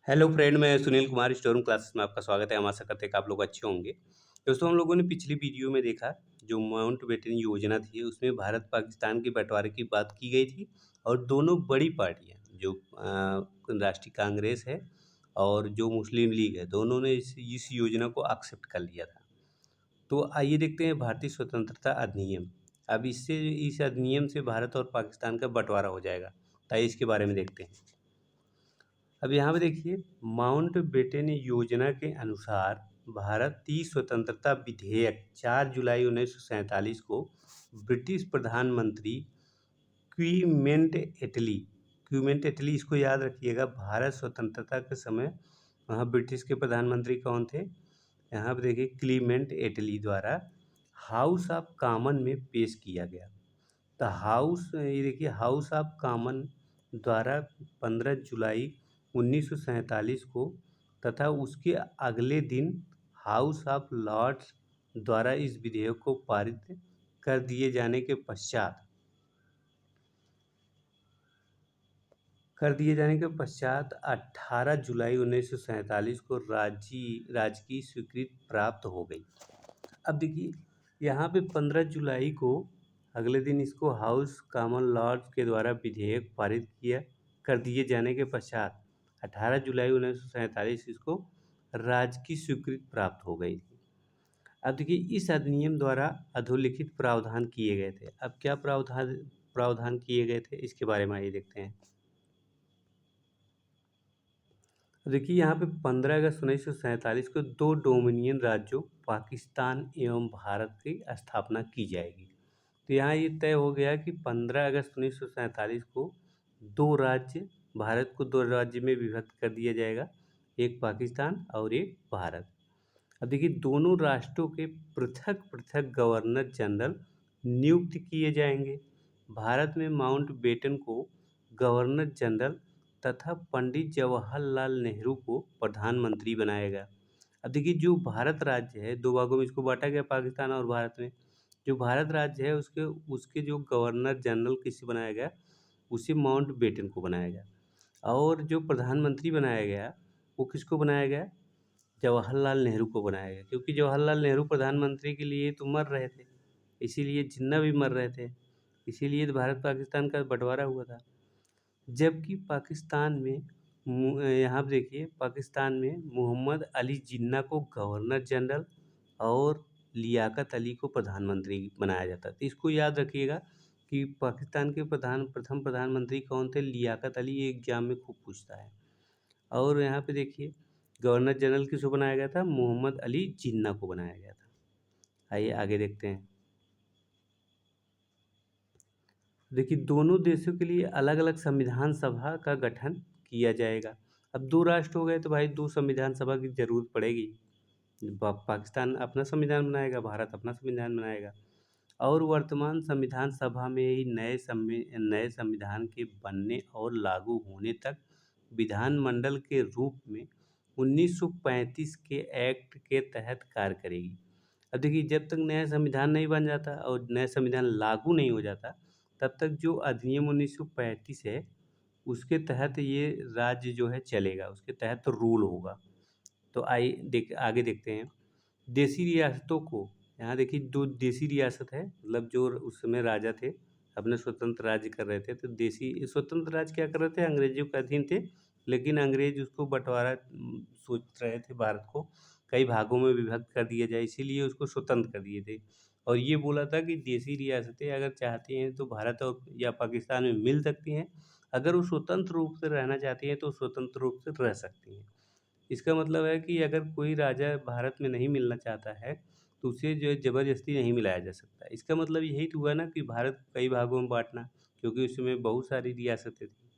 Hello friend, मैं Sunil Kumar storeroom classes में आपका स्वागत है। हम आशा करते हैं कि आप लोग अच्छे होंगे। दोस्तों, हम लोगों ने पिछली वीडियो में देखा जो माउंटबेटन योजना थी उसमें भारत पाकिस्तान के बंटवारे की बात की गई थी और दोनों बड़ी पार्टियां जो राष्ट्रीय कांग्रेस है और जो मुस्लिम लीग है, दोनों ने इस योजना को एक्सेप्ट कर लिया था। तो आइए देखते हैं भारतीय स्वतंत्रता अधिनियम। अब इससे इस अधिनियम से भारत और पाकिस्तान का बंटवारा हो जाएगा। तो आइए इसके बारे में देखते हैं। अब यहाँ पे देखिए, माउंटबेटन योजना के अनुसार भारतीय स्वतंत्रता विधेयक 4 जुलाई 1947 को ब्रिटिश प्रधानमंत्री क्वीमेंट एटली इसको याद रखिएगा। भारत स्वतंत्रता के समय वहाँ ब्रिटिश के प्रधानमंत्री कौन थे? यहाँ पे देखिए, क्लीमेंट एटली द्वारा हाउस ऑफ कॉमन में पेश किया गया। तो ये देखिए, हाउस ऑफ कॉमन द्वारा 15 जुलाई 1947 को तथा उसके अगले दिन हाउस ऑफ लॉर्ड्स द्वारा इस विधेयक को पारित कर दिए जाने के पश्चात 18 जुलाई 1947 को राजकीय स्वीकृति प्राप्त हो गई। अब देखिए, यहाँ पे 15 जुलाई को अगले दिन इसको हाउस कॉमन लॉर्ड्स के द्वारा विधेयक पारित किया कर दिए जाने के पश्चात 18 जुलाई 1947 इसको राजकीय स्वीकृति प्राप्त हो गई थी। अब देखिए, इस अधिनियम द्वारा अधोलिखित प्रावधान किए गए थे। अब क्या प्रावधान किए गए थे, इसके बारे में आइए देखते हैं। देखिए, यहाँ पे 15 अगस्त 1947 को दो डोमिनियन राज्यों पाकिस्तान एवं भारत की स्थापना की जाएगी। तो यहाँ ये तय हो गया कि 15 अगस्त 1947 को भारत को दो राज्य में विभक्त कर दिया जाएगा, एक पाकिस्तान और एक भारत। अब देखिए, दोनों राष्ट्रों के पृथक पृथक गवर्नर जनरल नियुक्त किए जाएंगे। भारत में माउंटबेटन को गवर्नर जनरल तथा पंडित जवाहरलाल नेहरू को प्रधानमंत्री बनाया गया। अब देखिए, जो भारत राज्य है, दो भागों में इसको बांटा गया, पाकिस्तान और भारत में। जो भारत राज्य है उसके उसके जो गवर्नर जनरल किसे बनाया गया, उसे माउंटबेटन को बनाया गया। और जो प्रधानमंत्री बनाया गया वो किसको बनाया गया? जवाहरलाल नेहरू को बनाया गया, क्योंकि जवाहरलाल नेहरू प्रधानमंत्री के लिए तो मर रहे थे, इसीलिए जिन्ना भी मर रहे थे, इसीलिए तो भारत पाकिस्तान का बंटवारा हुआ था। जबकि पाकिस्तान में यहाँ पे देखिए, पाकिस्तान में मोहम्मद अली जिन्ना को गवर्नर जनरल और लियाकत अली को प्रधानमंत्री बनाया जाता है। तो इसको याद रखिएगा कि पाकिस्तान के प्रथम प्रधानमंत्री कौन थे? लियाकत अली। ये एग्जाम में खूब पूछता है। और यहाँ पे देखिए, गवर्नर जनरल किसको बनाया गया था? मोहम्मद अली जिन्ना को बनाया गया था। आइए आगे देखते हैं। देखिए, दोनों देशों के लिए अलग अलग संविधान सभा का गठन किया जाएगा। अब दो राष्ट्र हो गए तो भाई दो संविधान सभा की जरूरत पड़ेगी। पाकिस्तान अपना संविधान बनाएगा, भारत अपना संविधान बनाएगा। और वर्तमान संविधान सभा में ही नए संविधान के बनने और लागू होने तक विधानमंडल के रूप में 1935 के एक्ट के तहत कार्य करेगी। अब देखिए, जब तक नया संविधान नहीं बन जाता और नया संविधान लागू नहीं हो जाता, तब तक जो अधिनियम 1935 है उसके तहत ये राज्य जो है चलेगा, उसके तहत रूल होगा। तो आगे देखते हैं। देसी रियासतों को, यहाँ देखिए, दो देसी रियासत है, मतलब जो उस समय राजा थे अपने स्वतंत्र राज्य कर रहे थे। तो देसी स्वतंत्र राज्य क्या कर रहे थे? अंग्रेजों के अधीन थे, लेकिन अंग्रेज उसको बंटवारा सोच रहे थे, भारत को कई भागों में विभक्त कर दिया जाए, इसीलिए उसको स्वतंत्र कर दिए थे। और ये बोला था कि देसी रियासतें अगर चाहती हैं तो भारत और या पाकिस्तान में मिल सकती हैं, अगर वो स्वतंत्र रूप से रहना चाहती हैं तो स्वतंत्र रूप से रह सकती हैं। इसका मतलब है कि अगर कोई राजा भारत में नहीं मिलना चाहता है तो उसे जो है ज़बरदस्ती नहीं मिलाया जा सकता। इसका मतलब यही तो हुआ ना कि भारत को कई भागों में बाँटना, क्योंकि उसमें बहुत सारी रियासतें थी।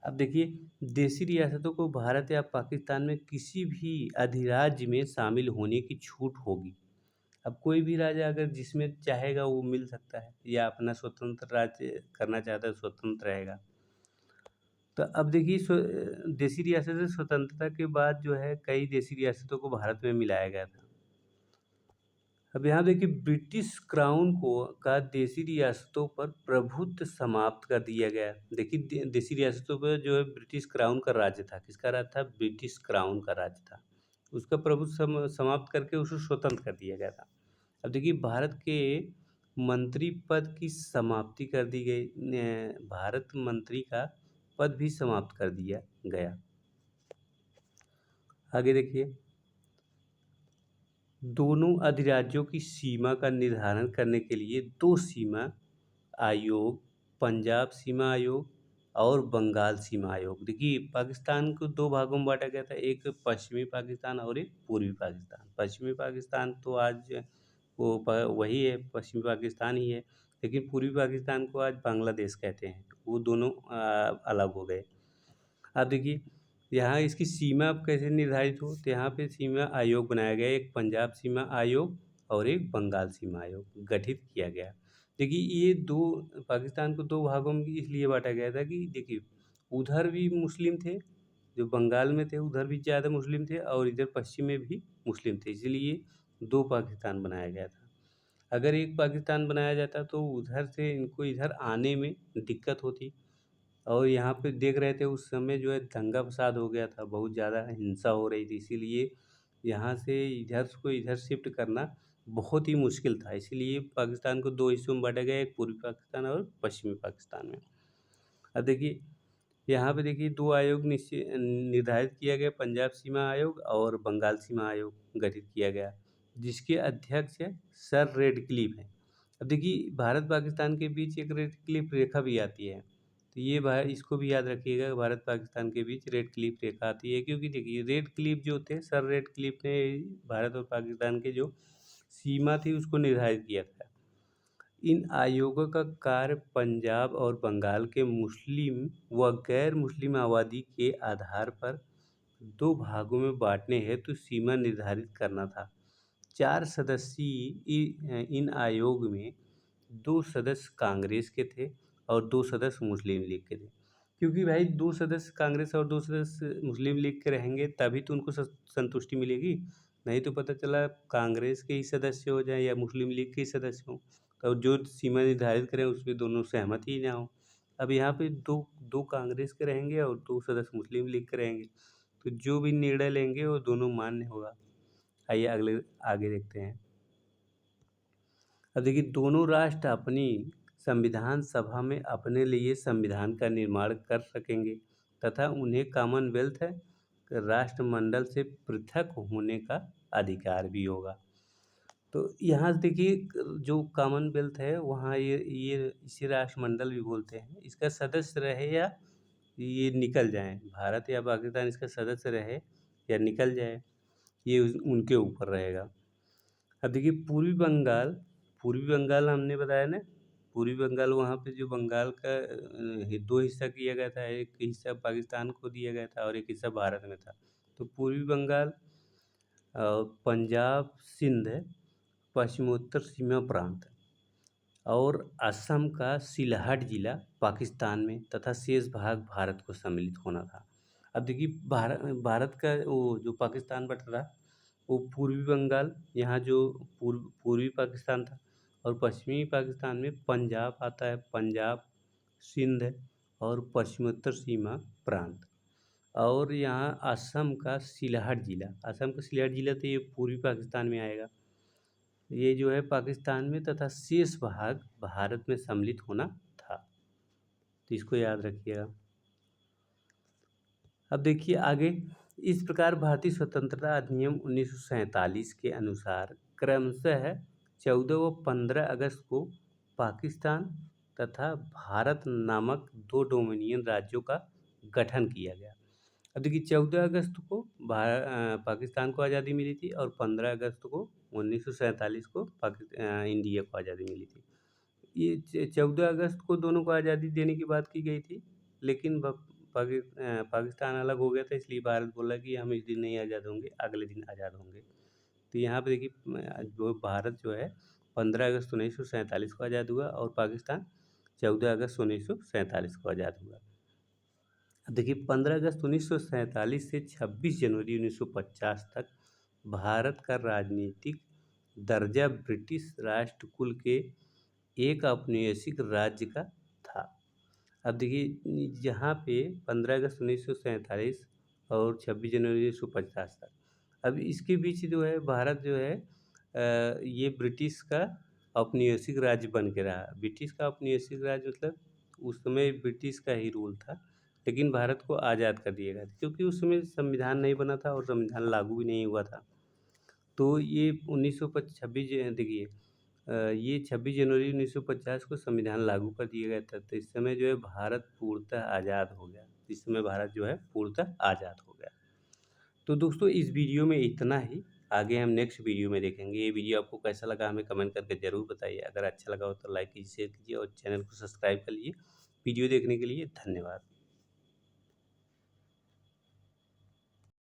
अब देखिए, देशी रियासतों को भारत या पाकिस्तान में किसी भी अधिराज्य में शामिल होने की छूट होगी। अब कोई भी राजा अगर जिसमें चाहेगा वो मिल सकता है, या अपना स्वतंत्र राज्य करना चाहता है स्वतंत्र रहेगा। तो अब देखिए, देशी रियासतें स्वतंत्रता के बाद जो है कई देशी रियासतों को भारत में मिलाया गया था। अब यहाँ देखिए ब्रिटिश क्राउन को का देसी रियासतों पर प्रभुत्व समाप्त कर दिया गया। देखिए देसी रियासतों पर जो है ब्रिटिश क्राउन का राज्य था। किसका राज्य था? ब्रिटिश क्राउन का राज्य था। उसका प्रभुत्व समाप्त करके उसको स्वतंत्र कर दिया गया था। अब देखिए भारत के मंत्री पद की समाप्ति कर दी गई। भारत मंत्री का पद भी समाप्त कर दिया गया। आगे देखिए, दोनों अधिराज्यों की सीमा का निर्धारण करने के लिए दो सीमा आयोग, पंजाब सीमा आयोग और बंगाल सीमा आयोग। देखिए पाकिस्तान को दो भागों में बांटा गया था, एक पश्चिमी पाकिस्तान और एक पूर्वी पाकिस्तान। पश्चिमी पाकिस्तान तो आज वही है, पश्चिमी पाकिस्तान ही है, लेकिन पूर्वी पाकिस्तान को आज बांग्लादेश कहते हैं। वो दोनों अलग हो गए। अब देखिए यहाँ इसकी सीमा अब कैसे निर्धारित हो, तो यहाँ पे सीमा आयोग बनाया गया, एक पंजाब सीमा आयोग और एक बंगाल सीमा आयोग गठित किया गया। देखिए ये दो, पाकिस्तान को दो भागों में इसलिए बांटा गया था कि देखिए उधर भी मुस्लिम थे, जो बंगाल में थे उधर भी ज़्यादा मुस्लिम थे और इधर पश्चिम में भी मुस्लिम थे, इसलिए दो पाकिस्तान बनाया गया था। अगर एक पाकिस्तान बनाया जाता तो उधर से इनको इधर आने में दिक्कत होती। और यहाँ पे देख रहे थे उस समय जो है दंगा फसाद हो गया था, बहुत ज़्यादा हिंसा हो रही थी, इसीलिए यहाँ से इधर को इधर शिफ्ट करना बहुत ही मुश्किल था। इसीलिए पाकिस्तान को दो हिस्सों में बांटा गया, एक पूर्वी पाकिस्तान और पश्चिमी पाकिस्तान में। अब देखिए यहाँ पे देखिए दो आयोग निश्चित निर्धारित किया गया, पंजाब सीमा आयोग और बंगाल सीमा आयोग गठित किया गया, जिसके अध्यक्ष है सर रेडक्लिफ है। अब देखिए भारत पाकिस्तान के बीच एक रेडक्लिफ रेखा भी आती है, तो ये इसको भी याद रखिएगा, भारत पाकिस्तान के बीच रेडक्लिफ रेखा आती है, क्योंकि देखिए रेडक्लिफ जो थे, सर रेडक्लिफ ने भारत और पाकिस्तान के जो सीमा थी उसको निर्धारित किया था। इन आयोगों का कार्य पंजाब और बंगाल के मुस्लिम व गैर मुस्लिम आबादी के आधार पर दो भागों में बांटने हेतु सीमा निर्धारित करना था। 4 सदस्यीय इन आयोग में 2 सदस्य कांग्रेस के थे और 2 सदस्य मुस्लिम लीग के थे। क्योंकि भाई 2 सदस्य कांग्रेस और 2 सदस्य मुस्लिम लीग के रहेंगे तभी तो उनको संतुष्टि मिलेगी। नहीं तो पता चला कांग्रेस के ही सदस्य हो जाएँ या मुस्लिम लीग के ही सदस्य हों, तो जो सीमा निर्धारित करें उसपे दोनों सहमत ही ना हों। अब यहाँ पे दो कांग्रेस के रहेंगे और 2 सदस्य मुस्लिम लीग के रहेंगे, तो जो भी निर्णय लेंगे वो दोनों मान्य होगा। आइए आगे देखते हैं। अब देखिए दोनों राष्ट्र अपनी संविधान सभा में अपने लिए संविधान का निर्माण कर सकेंगे तथा उन्हें कॉमनवेल्थ राष्ट्रमंडल से पृथक होने का अधिकार भी होगा। तो यहाँ से देखिए जो कॉमनवेल्थ है वहाँ ये इसे राष्ट्रमंडल भी बोलते हैं। इसका सदस्य रहे या ये निकल जाए, भारत या पाकिस्तान इसका सदस्य रहे या निकल जाए, ये उनके ऊपर रहेगा। अब देखिए पूर्वी बंगाल हमने बताया ना, पूर्वी बंगाल वहाँ पे जो बंगाल का दो हिस्सा किया गया था, एक हिस्सा पाकिस्तान को दिया गया था और एक हिस्सा भारत में था। तो पूर्वी बंगाल पंजाब सिंध पश्चिमोत्तर सीमा प्रांत और असम का सिलहट जिला पाकिस्तान में तथा शेष भाग भारत को सम्मिलित होना था। अब देखिए भारत का वो जो पाकिस्तान बटा था वो पूर्वी बंगाल, यहाँ जो पूर्वी पाकिस्तान था, और पश्चिमी पाकिस्तान में पंजाब आता है, पंजाब सिंध और पश्चिमोत्तर सीमा प्रांत, और यहाँ असम का सिलहट जिला तो ये पूर्वी पाकिस्तान में आएगा। ये जो है पाकिस्तान में तथा शेष भाग भारत में सम्मिलित होना था, तो इसको याद रखिएगा। अब देखिए आगे, इस प्रकार भारतीय स्वतंत्रता अधिनियम 1947 के अनुसार क्रमशः 14 व 15 अगस्त को पाकिस्तान तथा भारत नामक दो डोमिनियन राज्यों का गठन किया गया। अब देखिए 14 अगस्त को पाकिस्तान को आज़ादी मिली थी और 15 अगस्त को 1947 को इंडिया को आज़ादी मिली थी। ये 14 अगस्त को दोनों को आज़ादी देने की बात की गई थी, लेकिन पाकिस्तान अलग हो गया था, इसलिए भारत बोला कि हम इस दिन नहीं आज़ाद होंगे, अगले दिन आज़ाद होंगे। तो यहाँ पे देखिए जो भारत जो है 15 अगस्त 1947 को आज़ाद हुआ और पाकिस्तान 14 अगस्त 1947 को आज़ाद हुआ। देखिए 15 अगस्त 1947 से 26 जनवरी 1950 तक भारत का राजनीतिक दर्जा ब्रिटिश राष्ट्रकुल के एक औपनिवेशिक राज्य का था। अब देखिए यहाँ पे 15 अगस्त 1947 और 26 जनवरी 1950 था। अब इसके बीच जो है भारत जो है ये ब्रिटिश का औपनिवेशिक राज्य बन के रहा। ब्रिटिश का औपनिवेशिक राज्य मतलब उस समय ब्रिटिश का ही रूल था, लेकिन भारत को आज़ाद कर दिया गया था क्योंकि उस समय संविधान नहीं बना था और संविधान लागू भी नहीं हुआ था। तो ये 1926 देखिए ये 26 जनवरी 1950 को संविधान लागू कर दिया गया था। तो इस समय जो है भारत पूर्णतः आज़ाद हो गया। इस समय भारत जो है पूर्णतः आज़ाद हो गया। तो दोस्तों इस वीडियो में इतना ही। आगे हम नेक्स्ट वीडियो में देखेंगे। ये वीडियो आपको कैसा लगा हमें कमेंट करके ज़रूर बताइए। अगर अच्छा लगा हो तो लाइक कीजिए, शेयर कीजिए और चैनल को सब्सक्राइब कर लीजिए। वीडियो देखने के लिए धन्यवाद।